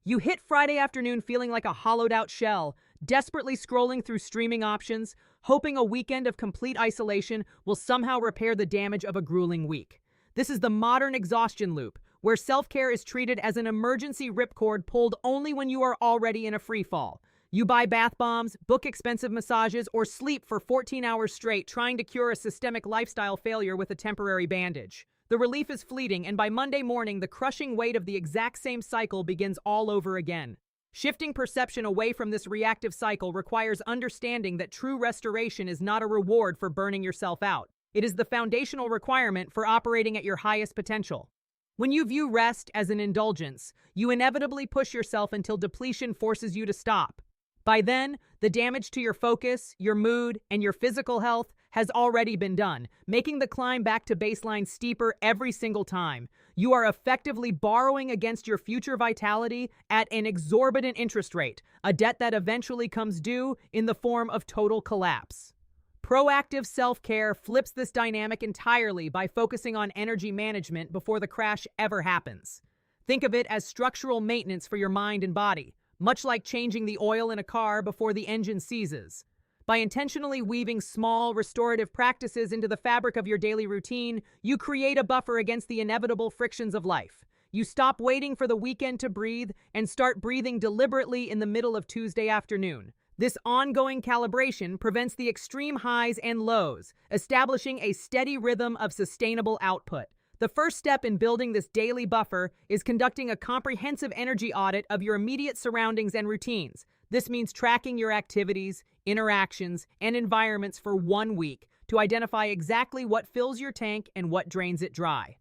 You hit Friday afternoon feeling like a hollowed out shell, desperately scrolling through streaming options, hoping a weekend of complete isolation will somehow repair the damage of a grueling week. This is the modern exhaustion loop, where self-care is treated as an emergency ripcord pulled only when you are already in a free fall. You buy bath bombs, book expensive massages, or sleep for 14 hours straight trying to cure a systemic lifestyle failure with a temporary bandage. The relief is fleeting, and by Monday morning, the crushing weight of the exact same cycle begins all over again. Shifting perception away from this reactive cycle requires understanding that true restoration is not a reward for burning yourself out. It is the foundational requirement for operating at your highest potential. When you view rest as an indulgence, you inevitably push yourself until depletion forces you to stop. By then, the damage to your focus, your mood, and your physical health has already been done, making the climb back to baseline steeper every single time. You are effectively borrowing against your future vitality at an exorbitant interest rate, a debt that eventually comes due in the form of total collapse. Proactive self-care flips this dynamic entirely by focusing on energy management before the crash ever happens. Think of it as structural maintenance for your mind and body, much like changing the oil in a car before the engine seizes. By intentionally weaving small, restorative practices into the fabric of your daily routine, you create a buffer against the inevitable frictions of life. You stop waiting for the weekend to breathe and start breathing deliberately in the middle of Tuesday afternoon. This ongoing calibration prevents the extreme highs and lows, establishing a steady rhythm of sustainable output. The first step in building this daily buffer is conducting a comprehensive energy audit of your immediate surroundings and routines. This means tracking your activities, interactions, and environments for 1 week to identify exactly what fills your tank and what drains it dry.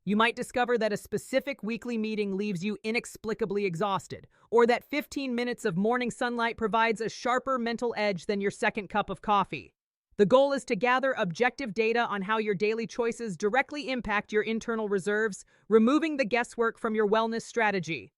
You might discover that a specific weekly meeting leaves you inexplicably exhausted, or that 15 minutes of morning sunlight provides a sharper mental edge than your second cup of coffee. The goal is to gather objective data on how your daily choices directly impact your internal reserves, removing the guesswork from your wellness strategy.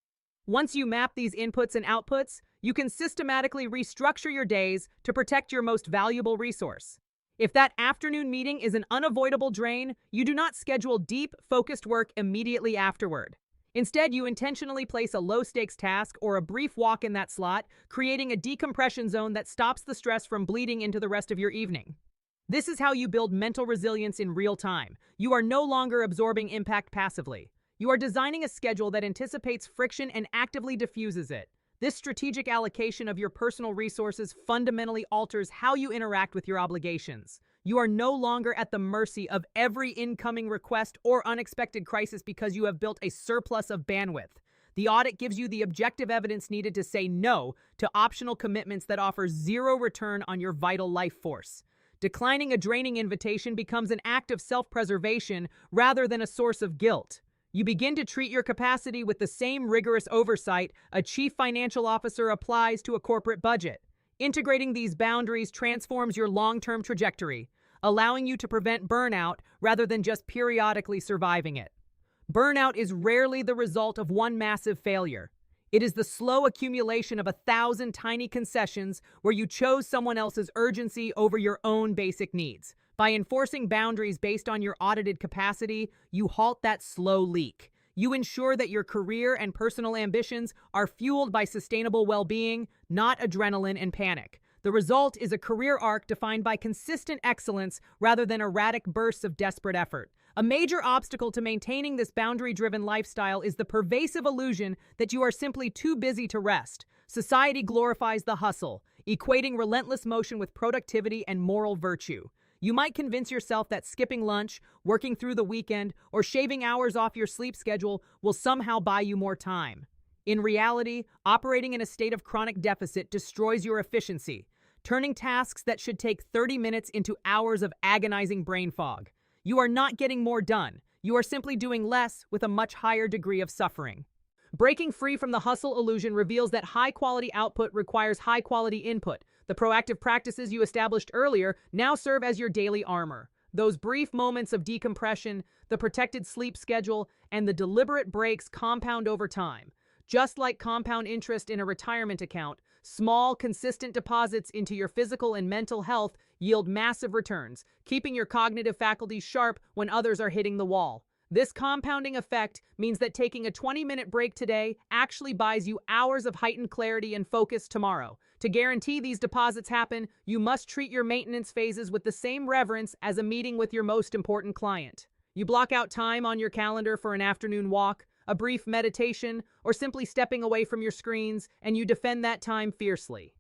Once you map these inputs and outputs, you can systematically restructure your days to protect your most valuable resource. If that afternoon meeting is an unavoidable drain, you do not schedule deep, focused work immediately afterward. Instead, you intentionally place a low-stakes task or a brief walk in that slot, creating a decompression zone that stops the stress from bleeding into the rest of your evening. This is how you build mental resilience in real time. You are no longer absorbing impact passively. You are designing a schedule that anticipates friction and actively diffuses it. This strategic allocation of your personal resources fundamentally alters how you interact with your obligations. You are no longer at the mercy of every incoming request or unexpected crisis because you have built a surplus of bandwidth. The audit gives you the objective evidence needed to say no to optional commitments that offer zero return on your vital life force. Declining a draining invitation becomes an act of self-preservation rather than a source of guilt. You begin to treat your capacity with the same rigorous oversight a chief financial officer applies to a corporate budget. Integrating these boundaries transforms your long-term trajectory, allowing you to prevent burnout rather than just periodically surviving it. Burnout is rarely the result of one massive failure. It is the slow accumulation of 1,000 tiny concessions where you chose someone else's urgency over your own basic needs. By enforcing boundaries based on your audited capacity, you halt that slow leak. You ensure that your career and personal ambitions are fueled by sustainable well-being, not adrenaline and panic. The result is a career arc defined by consistent excellence rather than erratic bursts of desperate effort. A major obstacle to maintaining this boundary-driven lifestyle is the pervasive illusion that you are simply too busy to rest. Society glorifies the hustle, equating relentless motion with productivity and moral virtue. You might convince yourself that skipping lunch, working through the weekend, or shaving hours off your sleep schedule will somehow buy you more time. In reality, operating in a state of chronic deficit destroys your efficiency, turning tasks that should take 30 minutes into hours of agonizing brain fog. You are not getting more done. You are simply doing less with a much higher degree of suffering. Breaking free from the hustle illusion reveals that high-quality output requires high-quality input. The proactive practices you established earlier now serve as your daily armor. Those brief moments of decompression, the protected sleep schedule, and the deliberate breaks compound over time. Just like compound interest in a retirement account, small, consistent deposits into your physical and mental health yield massive returns, keeping your cognitive faculties sharp when others are hitting the wall. This compounding effect means that taking a 20-minute break today actually buys you hours of heightened clarity and focus tomorrow. To guarantee these deposits happen, you must treat your maintenance phases with the same reverence as a meeting with your most important client. You block out time on your calendar for an afternoon walk, a brief meditation, or simply stepping away from your screens, and you defend that time fiercely.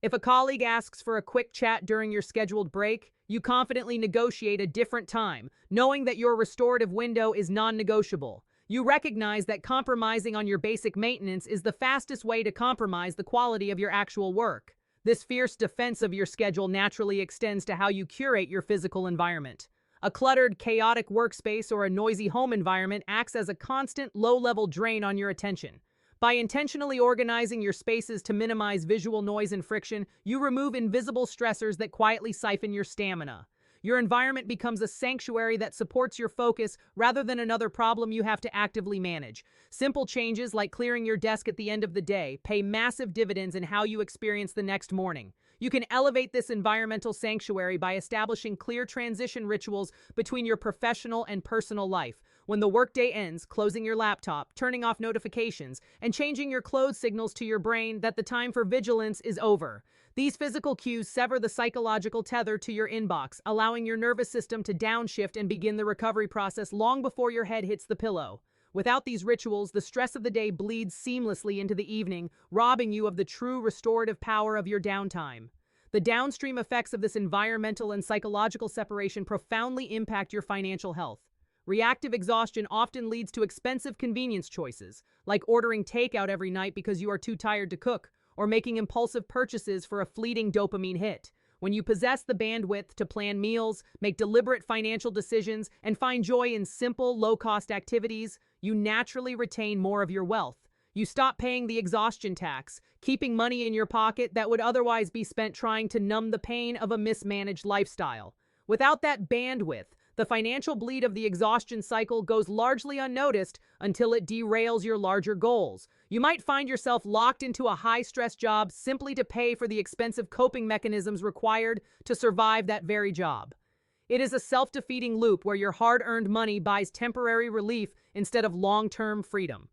If a colleague asks for a quick chat during your scheduled break, you confidently negotiate a different time, knowing that your restorative window is non-negotiable. You recognize that compromising on your basic maintenance is the fastest way to compromise the quality of your actual work. This fierce defense of your schedule naturally extends to how you curate your physical environment. A cluttered, chaotic workspace or a noisy home environment acts as a constant, low-level drain on your attention. By intentionally organizing your spaces to minimize visual noise and friction, you remove invisible stressors that quietly siphon your stamina. Your environment becomes a sanctuary that supports your focus rather than another problem you have to actively manage. Simple changes like clearing your desk at the end of the day pay massive dividends in how you experience the next morning. You can elevate this environmental sanctuary by establishing clear transition rituals between your professional and personal life. When the workday ends, closing your laptop, turning off notifications, and changing your close signals to your brain that the time for vigilance is over. These physical cues sever the psychological tether to your inbox, allowing your nervous system to downshift and begin the recovery process long before your head hits the pillow. Without these rituals, the stress of the day bleeds seamlessly into the evening, robbing you of the true restorative power of your downtime. The downstream effects of this environmental and psychological separation profoundly impact your financial health. Reactive exhaustion often leads to expensive convenience choices, like ordering takeout every night because you are too tired to cook, or making impulsive purchases for a fleeting dopamine hit. When you possess the bandwidth to plan meals, make deliberate financial decisions, and find joy in simple, low-cost activities, you naturally retain more of your wealth. You stop paying the exhaustion tax, keeping money in your pocket that would otherwise be spent trying to numb the pain of a mismanaged lifestyle. Without that bandwidth, the financial bleed of the exhaustion cycle goes largely unnoticed until it derails your larger goals. You might find yourself locked into a high-stress job simply to pay for the expensive coping mechanisms required to survive that very job. It is a self-defeating loop where your hard-earned money buys temporary relief instead of long-term freedom.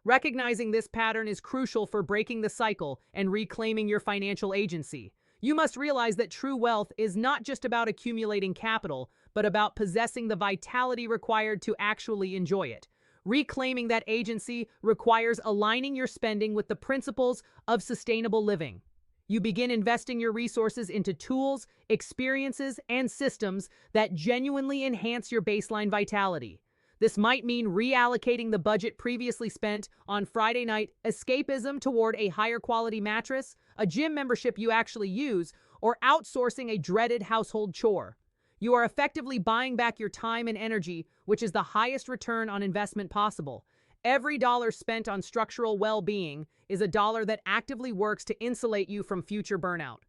Recognizing this pattern is crucial for breaking the cycle and reclaiming your financial agency. You must realize that true wealth is not just about accumulating capital, but about possessing the vitality required to actually enjoy it. Reclaiming that agency requires aligning your spending with the principles of sustainable living. You begin investing your resources into tools, experiences, and systems that genuinely enhance your baseline vitality. This might mean reallocating the budget previously spent on Friday night escapism toward a higher quality mattress, a gym membership you actually use, or outsourcing a dreaded household chore. You are effectively buying back your time and energy, which is the highest return on investment possible. Every dollar spent on structural well-being is a dollar that actively works to insulate you from future burnout.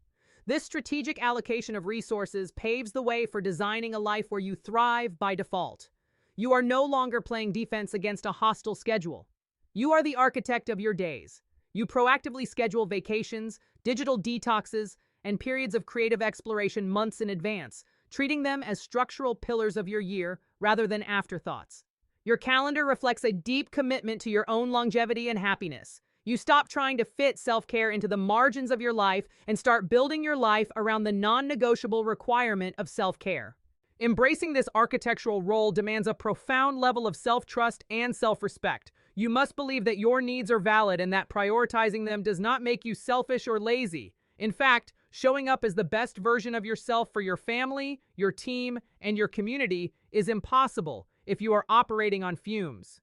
This strategic allocation of resources paves the way for designing a life where you thrive by default. You are no longer playing defense against a hostile schedule. You are the architect of your days. You proactively schedule vacations, digital detoxes, and periods of creative exploration months in advance, treating them as structural pillars of your year rather than afterthoughts. Your calendar reflects a deep commitment to your own longevity and happiness. You stop trying to fit self-care into the margins of your life and start building your life around the non-negotiable requirement of self-care. Embracing this architectural role demands a profound level of self-trust and self-respect. You must believe that your needs are valid and that prioritizing them does not make you selfish or lazy. In fact, showing up as the best version of yourself for your family, your team, and your community is impossible if you are operating on fumes.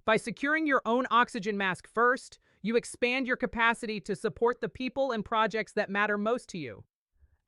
By securing your own oxygen mask first, you expand your capacity to support the people and projects that matter most to you.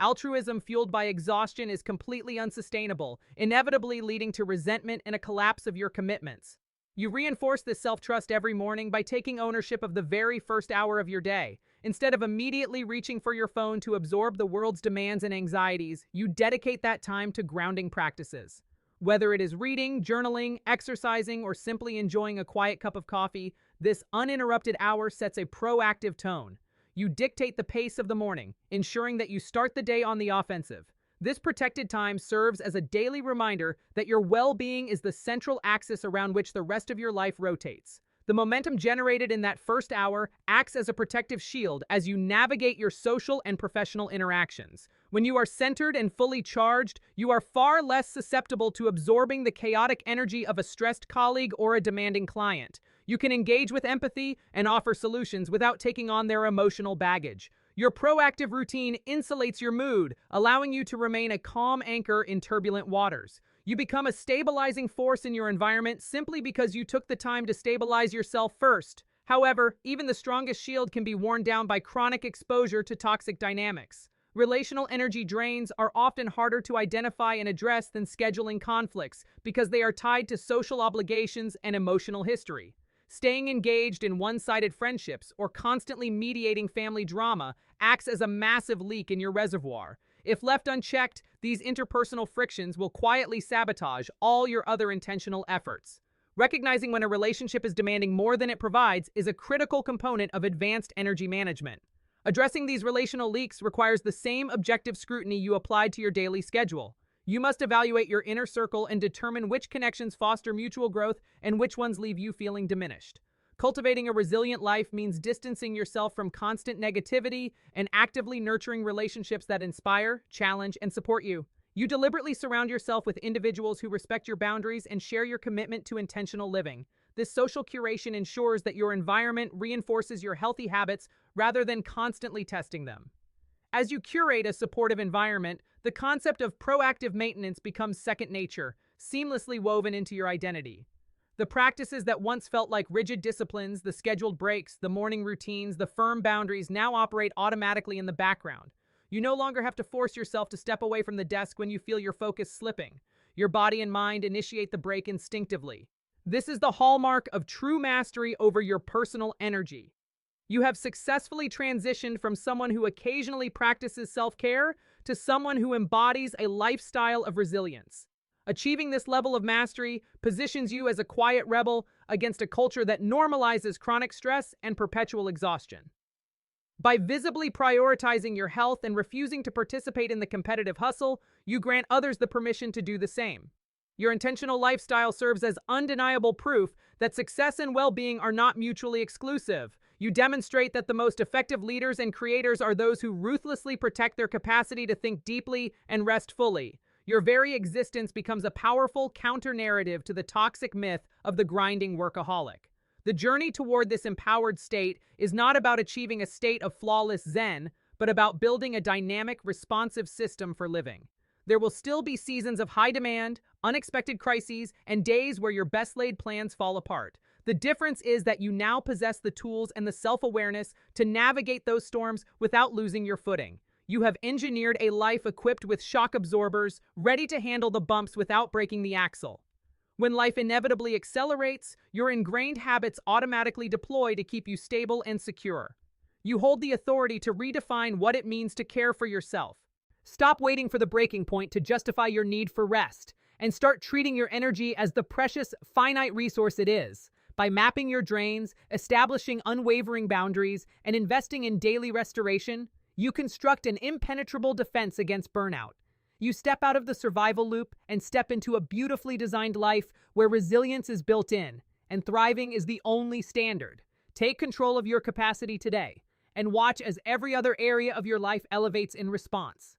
Altruism fueled by exhaustion is completely unsustainable, inevitably leading to resentment and a collapse of your commitments. You reinforce this self-trust every morning by taking ownership of the very first hour of your day. Instead of immediately reaching for your phone to absorb the world's demands and anxieties, you dedicate that time to grounding practices. Whether it is reading, journaling, exercising, or simply enjoying a quiet cup of coffee, this uninterrupted hour sets a proactive tone. You dictate the pace of the morning, ensuring that you start the day on the offensive. This protected time serves as a daily reminder that your well-being is the central axis around which the rest of your life rotates. The momentum generated in that first hour acts as a protective shield as you navigate your social and professional interactions. When you are centered and fully charged, you are far less susceptible to absorbing the chaotic energy of a stressed colleague or a demanding client. You can engage with empathy and offer solutions without taking on their emotional baggage. Your proactive routine insulates your mood, allowing you to remain a calm anchor in turbulent waters. You become a stabilizing force in your environment simply because you took the time to stabilize yourself first. However, even the strongest shield can be worn down by chronic exposure to toxic dynamics. Relational energy drains are often harder to identify and address than scheduling conflicts because they are tied to social obligations and emotional history. Staying engaged in one-sided friendships or constantly mediating family drama acts as a massive leak in your reservoir. If left unchecked, these interpersonal frictions will quietly sabotage all your other intentional efforts. Recognizing when a relationship is demanding more than it provides is a critical component of advanced energy management. Addressing these relational leaks requires the same objective scrutiny you applied to your daily schedule. You must evaluate your inner circle and determine which connections foster mutual growth and which ones leave you feeling diminished. Cultivating a resilient life means distancing yourself from constant negativity and actively nurturing relationships that inspire, challenge, and support you. You deliberately surround yourself with individuals who respect your boundaries and share your commitment to intentional living. This social curation ensures that your environment reinforces your healthy habits rather than constantly testing them. As you curate a supportive environment, the concept of proactive maintenance becomes second nature, seamlessly woven into your identity. The practices that once felt like rigid disciplines, the scheduled breaks, the morning routines, the firm boundaries now operate automatically in the background. You no longer have to force yourself to step away from the desk when you feel your focus slipping. Your body and mind initiate the break instinctively. This is the hallmark of true mastery over your personal energy. You have successfully transitioned from someone who occasionally practices self-care to someone who embodies a lifestyle of resilience. Achieving this level of mastery positions you as a quiet rebel against a culture that normalizes chronic stress and perpetual exhaustion. By visibly prioritizing your health and refusing to participate in the competitive hustle, you grant others the permission to do the same. Your intentional lifestyle serves as undeniable proof that success and well-being are not mutually exclusive. You demonstrate that the most effective leaders and creators are those who ruthlessly protect their capacity to think deeply and rest fully. Your very existence becomes a powerful counter-narrative to the toxic myth of the grinding workaholic. The journey toward this empowered state is not about achieving a state of flawless zen, but about building a dynamic, responsive system for living. There will still be seasons of high demand, unexpected crises, and days where your best-laid plans fall apart. The difference is that you now possess the tools and the self-awareness to navigate those storms without losing your footing. You have engineered a life equipped with shock absorbers, ready to handle the bumps without breaking the axle. When life inevitably accelerates, your ingrained habits automatically deploy to keep you stable and secure. You hold the authority to redefine what it means to care for yourself. Stop waiting for the breaking point to justify your need for rest, and start treating your energy as the precious, finite resource it is. By mapping your drains, establishing unwavering boundaries, and investing in daily restoration, you construct an impenetrable defense against burnout. You step out of the survival loop and step into a beautifully designed life where resilience is built in, and thriving is the only standard. Take control of your capacity today, and watch as every other area of your life elevates in response.